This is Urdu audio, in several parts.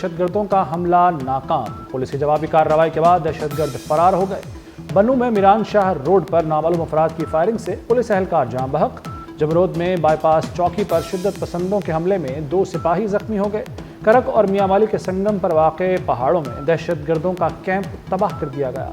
دہشت گردوں کا حملہ ناکام، پولیس کی جوابی کارروائی کے بعد دہشت گرد فرار ہو گئے۔ بنوں میں میران شاہ روڈ پر نامعلوم افراد کی فائرنگ سے پولیس اہلکار جاں بحق۔ جمرود میں بائی پاس چوکی پر شدت پسندوں کے حملے میں 2 سپاہی زخمی ہو گئے۔ کرک اور میاں والی کے سنگم پر واقع پہاڑوں میں دہشت گردوں کا کیمپ تباہ کر دیا گیا۔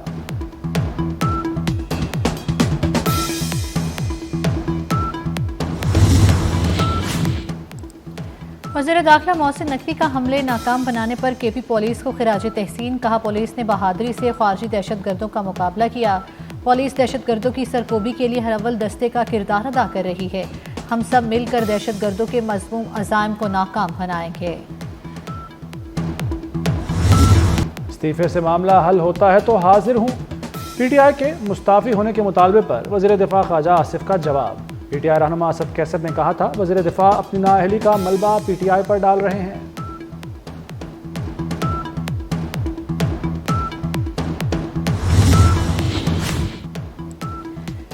وزیر داخلہ محسن نقوی کا حملے ناکام بنانے پر کے پی پولیس کو خراج تحسین، کہا پولیس نے بہادری سے خارجی دہشت گردوں کا مقابلہ کیا۔ پولیس دہشت گردوں کی سرکوبی کے لیے ہر اول دستے کا کردار ادا کر رہی ہے۔ ہم سب مل کر دہشت گردوں کے مذموم عزائم کو ناکام بنائیں گے۔ استعفے سے معاملہ حل ہوتا ہے تو حاضر ہوں، پی ٹی آئی کے مستعفی ہونے کے مطالبے پر وزیر دفاع خواجہ آصف کا جواب۔ پی ٹی آئی رہنما اسد کیسر نے کہا تھا وزیر دفاع اپنی نااہلی کا ملبہ پی ٹی آئی پر ڈال رہے ہیں۔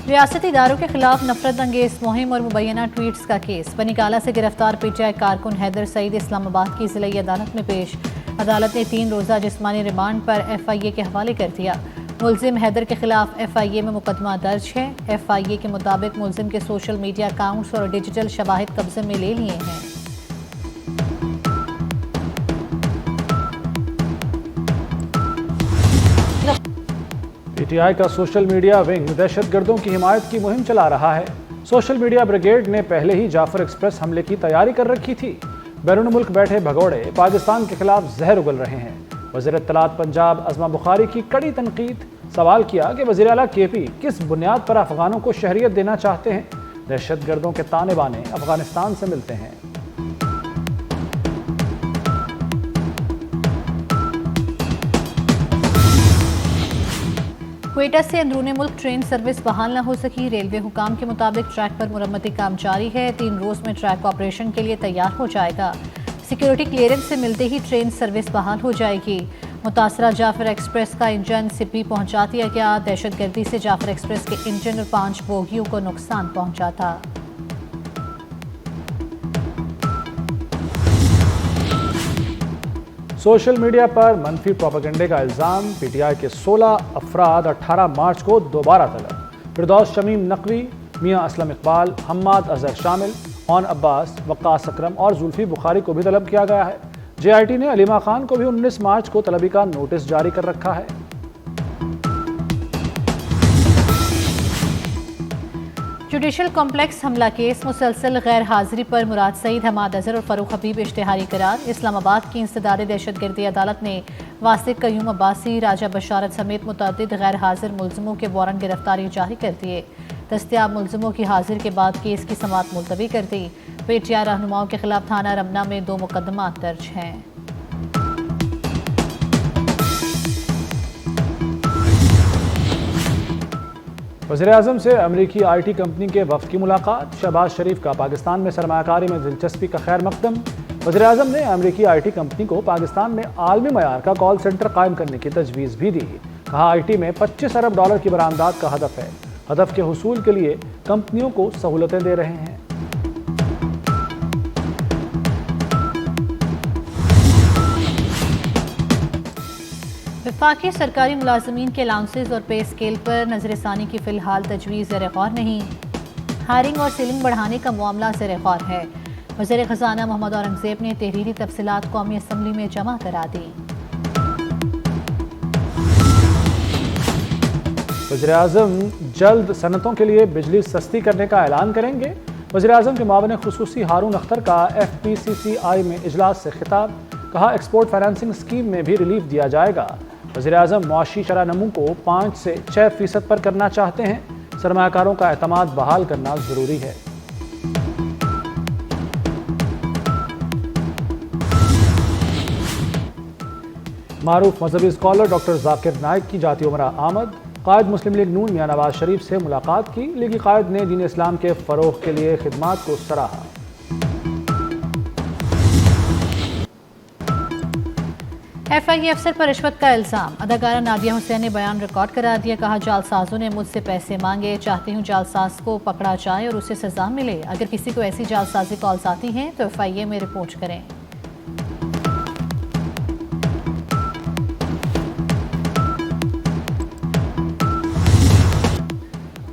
ریاستی اداروں کے خلاف نفرت انگیز مہم اور مبینہ ٹویٹس کا کیس، بنی گالہ سے گرفتار پی ٹی آئی کارکن حیدر سعید اسلام آباد کی ضلعی عدالت میں پیش۔ عدالت نے 3 روزہ جسمانی ریمانڈ پر ایف آئی اے کے حوالے کر دیا۔ ملزم حیدر کے خلاف ایف آئی اے میں مقدمہ درج ہے۔ ایف آئی اے کے مطابق ملزم کے سوشل میڈیا اکاؤنٹس اور ڈیجیٹل شواہد قبضے میں لے لیے ہیں۔ پی ٹی آئی کا سوشل میڈیا ونگ دہشت گردوں کی حمایت کی مہم چلا رہا ہے۔ سوشل میڈیا بریگیڈ نے پہلے ہی جعفر ایکسپریس حملے کی تیاری کر رکھی تھی۔ بیرون ملک بیٹھے بھگوڑے پاکستان کے خلاف زہر اگل رہے ہیں۔ وزیر اطلاعات پنجاب عظمہ بخاری کی کڑی تنقید، سوال کیا کہ وزیر اعلیٰ کے پی کس بنیاد پر افغانوں کو شہریت دینا چاہتے ہیں؟ دہشت گردوں کے تانے بانے افغانستان سے ملتے ہیں۔ کوئٹہ سے اندرون ملک ٹرین سروس بحال نہ ہو سکی، ریلوے حکام کے مطابق ٹریک پر مرمتی کام جاری ہے۔ 3 روز میں ٹریک آپریشن کے لیے تیار ہو جائے گا۔ سیکیورٹی کلیئرنس سے ملتے ہی ٹرین سروس بحال ہو جائے گی۔ متاثرہ جعفر ایکسپریس کا انجن سپی پہنچا دیا گیا۔ دہشت گردی سے جعفر ایکسپریس کے انجن اور 5 بوگیوں کو نقصان پہنچا تھا۔ سوشل میڈیا پر منفی پروپیگنڈے کا الزام، پی ٹی آئی کے 16 افراد 18 مارچ کو دوبارہ طلب۔ فردوس شمیم نقوی، میاں اسلم اقبال، حماد اظہر شامل، اون عباس، وقاص اکرم اور زلفی بخاری کو بھی طلب کیا گیا ہے۔ جے آئی ٹی نے علیمہ خان کو بھی 19 مارچ کو طلبی کا نوٹس جاری کر رکھا ہے۔ جوڈیشل کمپلیکس حملہ کیس، مسلسل غیر حاضری پر مراد سعید، حماد اظہر اور فاروق حبیب اشتہاری قرار۔ اسلام آباد کی انسداد دہشت گردی عدالت نے واسق قیوم عباسی، راجہ بشارت سمیت متعدد غیر حاضر ملزموں کے وارنٹ گرفتاری جاری کر دیے۔ دستیاب ملزموں کی حاضری کے بعد کیس کی سماعت ملتوی کر دی۔ پی ٹی آئی رہنماؤں کے خلاف تھانہ رمنا میں 2 مقدمات درج ہیں۔ وزیر اعظم سے امریکی آئی ٹی کمپنی کے وفد کی ملاقات، شہباز شریف کا پاکستان میں سرمایہ کاری میں دلچسپی کا خیر مقدم۔ وزیر اعظم نے امریکی آئی ٹی کمپنی کو پاکستان میں عالمی معیار کا کال سینٹر قائم کرنے کی تجویز بھی دی۔ کہا آئی ٹی میں $25 ارب کی برآمدات کا ہدف ہے۔ ہدف کے حصول کے لیے کمپنیوں کو سہولتیں دے رہے ہیں۔ وفاقی سرکاری ملازمین کے الاؤنسز اور پے اسکیل پر نظر ثانی کی فی الحال تجویز زیر غور نہیں۔ ہائرنگ اور سیلنگ بڑھانے کا معاملہ زیر غور ہے۔ وزیر خزانہ محمد اورنگزیب نے تحریری تفصیلات قومی اسمبلی میں جمع کرا دی۔ وزیر اعظم جلد صنعتوں کے لیے بجلی سستی کرنے کا اعلان کریں گے۔ وزیر اعظم کے معاون خصوصی ہارون اختر کا ایف پی سی سی آئی میں اجلاس سے خطاب، کہا ایکسپورٹ فائنانسنگ اسکیم میں بھی ریلیف دیا جائے گا۔ وزیر اعظم معاشی شرح نمو کو 5 سے 6% پر کرنا چاہتے ہیں۔ سرمایہ کاروں کا اعتماد بحال کرنا ضروری ہے۔ معروف مذہبی اسکالر ڈاکٹر ذاکر نائک کی جاتی عمرہ آمد، قائد مسلم لیگ نون میاں نواز شریف سے ملاقات کی۔ لیگی قائد نے دین اسلام کے فروغ کے لیے خدمات کو سراہا۔ ایف آئی اے افسر پر رشوت کا الزام، اداکارہ نادیہ حسین نے بیان ریکارڈ کرا دیا۔ کہا جعل سازوں نے مجھ سے پیسے مانگے، چاہتی ہوں جعل ساز کو پکڑا جائے اور اسے سزا ملے۔ اگر کسی کو ایسی جعل سازی کالز آتی ہیں تو ایف آئی اے میں رپورٹ کریں۔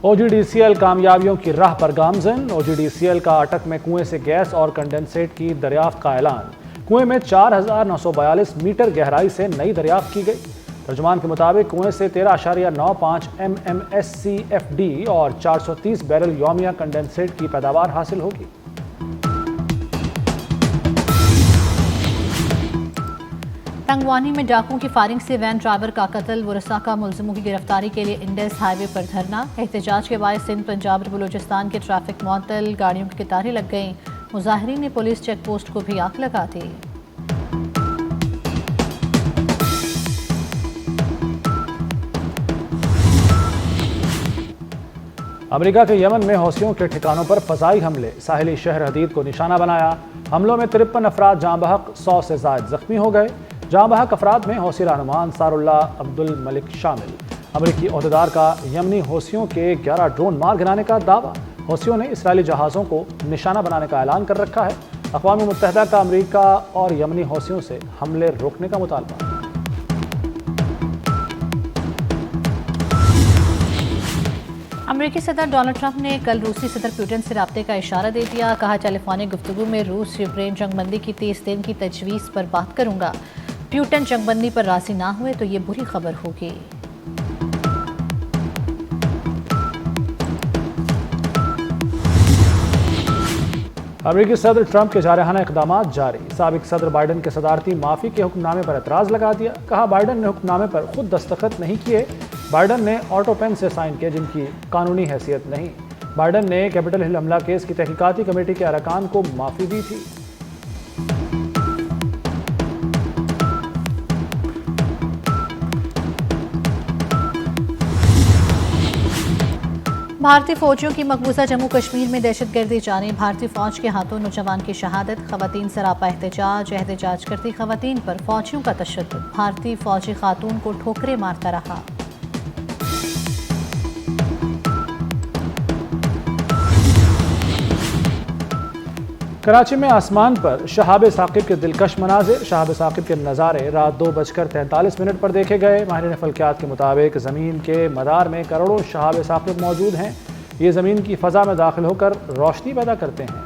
OGDCL کامیابیوں کی راہ پر گامزن، OGDCL کا اٹک میں کنویں سے گیس اور کنڈنسیٹ کی دریافت کا اعلان۔ کنویں میں 4942 میٹر گہرائی سے نئی دریافت کی گئی۔ ترجمان کے مطابق کنویں سے 13.95 MMSCFD اور 430 بیرل یومیہ کنڈنسیٹ کی پیداوار حاصل ہوگی۔ تنگوانی میں ڈاکوں کی فائرنگ سے وین ڈرائیور کا قتل، ورثاء کا ملزموں کی گرفتاری کے لیے انڈس ہائی وے پر دھرنا۔ احتجاج کے باعث سندھ، پنجاب اور بلوچستان کے ٹریفک معطل، گاڑیوں کی قطاریں لگ گئیں۔ مظاہرین نے پولیس چیک پوسٹ کو بھی آگ لگا دی۔ امریکہ کے یمن میں حوثیوں کے ٹھکانوں پر فضائی حملے، ساحلی شہر حدید کو نشانہ بنایا۔ حملوں میں 53 افراد جاں بحق، 100 سے زائد زخمی ہو گئے۔ جاں بحق افراد میں حوثی رہنما انصار اللہ عبد الملک شامل۔ امریکی عہدیدار کا یمنی حوثیوں کے 11 ڈرون مار گرانے کا دعویٰ۔ حوثیوں نے اسرائیلی جہازوں کو نشانہ بنانے کا اعلان کر رکھا ہے۔ اقوام متحدہ کا امریکہ اور یمنی حوثیوں سے حملے روکنے کا مطالبہ۔ امریکی صدر ڈونلڈ ٹرمپ نے کل روسی صدر پیوٹن سے رابطے کا اشارہ دے دیا۔ کہا ٹیلی فونک گفتگو میں روس یوکرین جنگ بندی کی 30 دن کی تجویز پر بات کروں گا۔ پیوٹن جنگ بندی پر راضی نہ ہوئے تو یہ بری خبر ہوگی۔ امریکی صدر ٹرمپ کے جارحانہ اقدامات جاری۔ سابق صدر بائیڈن کے صدارتی معافی کے حکم نامے پر اعتراض لگا دیا۔ کہا بائیڈن نے حکم نامے پر خود دستخط نہیں کیے۔ بائیڈن نے آٹو پین سے سائن کیے جن کی قانونی حیثیت نہیں۔ بائیڈن نے کیپٹل ہل حملہ کیس کی تحقیقاتی کمیٹی کے ارکان کو معافی دی تھی۔ بھارتی فوجیوں کی مقبوضہ جموں کشمیر میں دہشت گردی جاری۔ بھارتی فوج کے ہاتھوں نوجوان کی شہادت، خواتین سراپا احتجاج کرتی خواتین پر فوجیوں کا تشدد۔ بھارتی فوجی خاتون کو ٹھوکریں مارتا رہا۔ کراچی میں آسمان پر شہاب ثاقب کے دلکش مناظر۔ شہاب ثاقب کے نظارے رات 2:43 پر دیکھے گئے۔ ماہرین فلکیات کے مطابق زمین کے مدار میں کروڑوں شہاب ثاقب موجود ہیں۔ یہ زمین کی فضا میں داخل ہو کر روشنی پیدا کرتے ہیں۔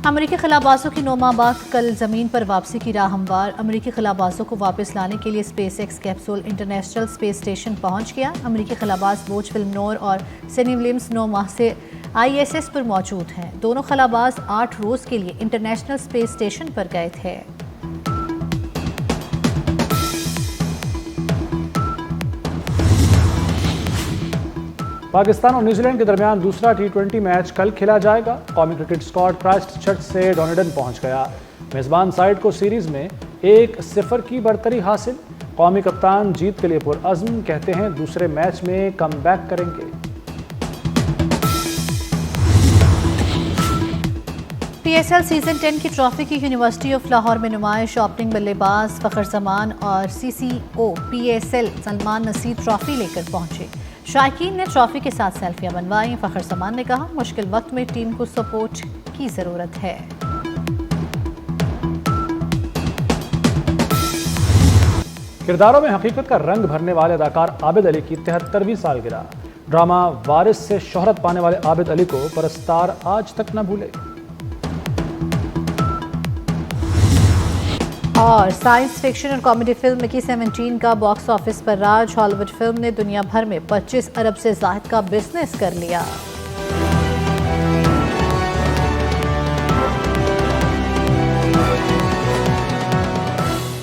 امریکی خلابازوں کی 9 ماہ بعد کل زمین پر واپسی کی راہ ہموار۔ امریکی خلابازوں کو واپس لانے کے لیے space x capsule international space station پہنچ گیا۔ امریکی خلاباز بوچ ولمنور اور سینی ولیمز 9 ماہ سے ISS پر موجود ہیں۔ دونوں خلاباز 8 روز کے لیے انٹرنیشنل اسپیس اسٹیشن پر گئے تھے۔ پاکستان اور نیوزی لینڈ کے درمیان دوسرا T20 میچ کل کھیلا جائے گا۔ قومی کرکٹ اسکواڈ کرائسٹ چرچ سے ڈونیڈن پہنچ گیا۔ میزبان سائیڈ کو سیریز میں 1-0 کی برتری حاصل۔ قومی کپتان جیت کے لیے پرعزم، کہتے ہیں دوسرے میچ میں کم بیک کریں گے۔ PSL سیزن 10 کی ٹرافی کی یونیورسٹی آف لاہور میں نمائش۔ اوپننگ بلے باز فخر زمان اور CCO PSL Salman Naseer trophy لے کر پہنچے۔ شائقین نے ٹرافی کے ساتھ سیلفیاں بنوائیں۔ فخر زمان نے کہا مشکل وقت میں ٹیم کو سپورٹ کی ضرورت ہے۔ کرداروں میں حقیقت کا رنگ بھرنے والے اداکار عابد علی کی 73ویں سالگرہ۔ ڈرامہ وارث سے شہرت پانے والے عابد علی کو پرستار آج تک نہ بھولے۔ اور سائنس فکشن اور کامیڈی فلم مکی 17 کا باکس آفس پر راج۔ ہالی ووڈ فلم نے دنیا بھر میں 25 ارب سے زائد کا بزنس کر لیا۔